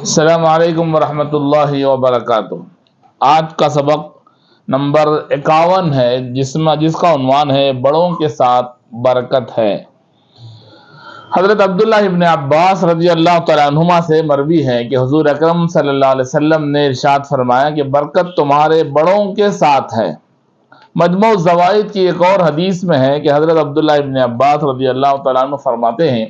السلام علیکم ورحمۃ اللہ وبرکاتہ۔ آج کا سبق نمبر 51 ہے جس کا عنوان ہے بڑوں کے ساتھ برکت ہے۔ حضرت عبداللہ ابن عباس رضی اللہ تعالیٰ عنہما سے مروی ہے کہ حضور اکرم صلی اللہ علیہ وسلم نے ارشاد فرمایا کہ برکت تمہارے بڑوں کے ساتھ ہے۔ مجموع الزوائد کی ایک اور حدیث میں ہے کہ حضرت عبداللہ ابن عباس رضی اللہ تعالیٰ عنہ فرماتے ہیں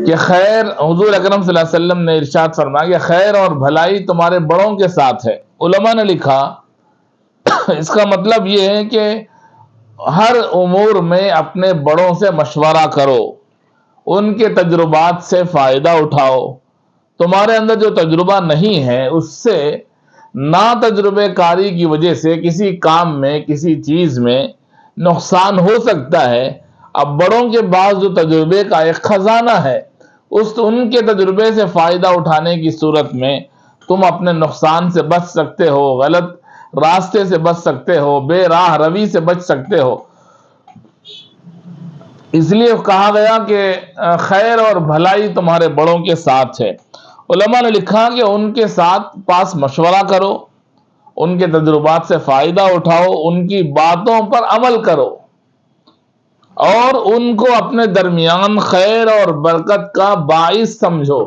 کہ حضور اکرم صلی اللہ علیہ وسلم نے ارشاد فرمایا کہ خیر اور بھلائی تمہارے بڑوں کے ساتھ ہے۔ علماء نے لکھا اس کا مطلب یہ ہے کہ ہر امور میں اپنے بڑوں سے مشورہ کرو، ان کے تجربات سے فائدہ اٹھاؤ۔ تمہارے اندر جو تجربہ نہیں ہے اس سے نا تجربے کاری کی وجہ سے کسی کام میں کسی چیز میں نقصان ہو سکتا ہے۔ اب بڑوں کے بعض جو تجربے کا ایک خزانہ ہے، ان کے تجربے سے فائدہ اٹھانے کی صورت میں تم اپنے نقصان سے بچ سکتے ہو، غلط راستے سے بچ سکتے ہو، بے راہ روی سے بچ سکتے ہو۔ اس لیے کہا گیا کہ خیر اور بھلائی تمہارے بڑوں کے ساتھ ہے۔ علماء نے لکھا کہ ان کے ساتھ پاس مشورہ کرو، ان کے تجربات سے فائدہ اٹھاؤ، ان کی باتوں پر عمل کرو اور ان کو اپنے درمیان خیر اور برکت کا باعث سمجھو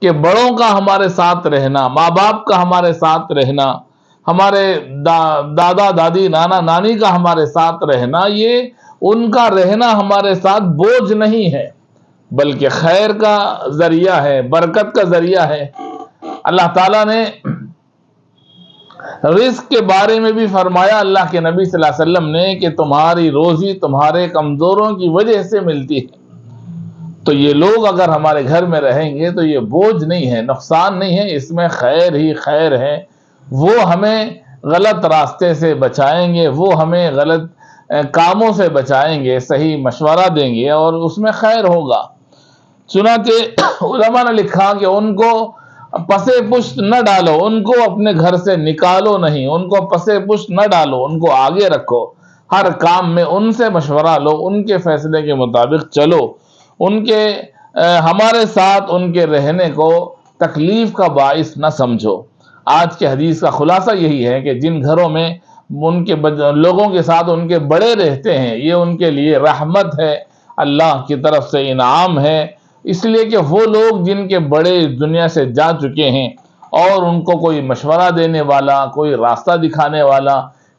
کہ بڑوں کا ہمارے ساتھ رہنا، ماں باپ کا ہمارے ساتھ رہنا، ہمارے دادا دادی نانا نانی کا ہمارے ساتھ رہنا، یہ ان کا رہنا ہمارے ساتھ بوجھ نہیں ہے بلکہ خیر کا ذریعہ ہے، برکت کا ذریعہ ہے۔ اللہ تعالیٰ نے رزق کے بارے میں بھی فرمایا، اللہ کے نبی صلی اللہ علیہ وسلم نے، کہ تمہاری روزی تمہارے کمزوروں کی وجہ سے ملتی ہے۔ تو یہ لوگ اگر ہمارے گھر میں رہیں گے تو یہ بوجھ نہیں ہے، نقصان نہیں ہے، اس میں خیر ہی خیر ہے۔ وہ ہمیں غلط راستے سے بچائیں گے، وہ ہمیں غلط کاموں سے بچائیں گے، صحیح مشورہ دیں گے اور اس میں خیر ہوگا۔ چنانچہ علماء نے لکھا کہ ان کو پسے پشت نہ ڈالو، ان کو اپنے گھر سے نکالو نہیں، ان کو پسے پشت نہ ڈالو، ان کو آگے رکھو، ہر کام میں ان سے مشورہ لو، ان کے فیصلے کے مطابق چلو، ہمارے ساتھ ان کے رہنے کو تکلیف کا باعث نہ سمجھو۔ آج کے حدیث کا خلاصہ یہی ہے کہ جن گھروں میں ان کے لوگوں کے ساتھ ان کے بڑے رہتے ہیں، یہ ان کے لیے رحمت ہے، اللہ کی طرف سے انعام ہے، اس لیے کہ وہ لوگ جن کے بڑے دنیا سے جا چکے ہیں اور ان کو کوئی مشورہ دینے والا، کوئی راستہ دکھانے والا،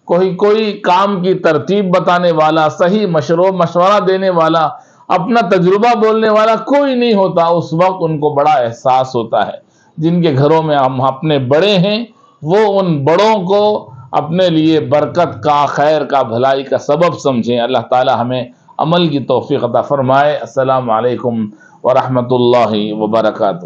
کوئی کام کی ترتیب بتانے والا، صحیح مشورہ دینے والا، اپنا تجربہ بولنے والا کوئی نہیں ہوتا، اس وقت ان کو بڑا احساس ہوتا ہے۔ جن کے گھروں میں ہم اپنے بڑے ہیں وہ ان بڑوں کو اپنے لیے برکت کا، خیر کا، بھلائی کا سبب سمجھیں۔ اللہ تعالی ہمیں عمل کی توفیق عطا فرمائے۔ السلام علیکم ورحمۃ اللہ وبرکاتہ۔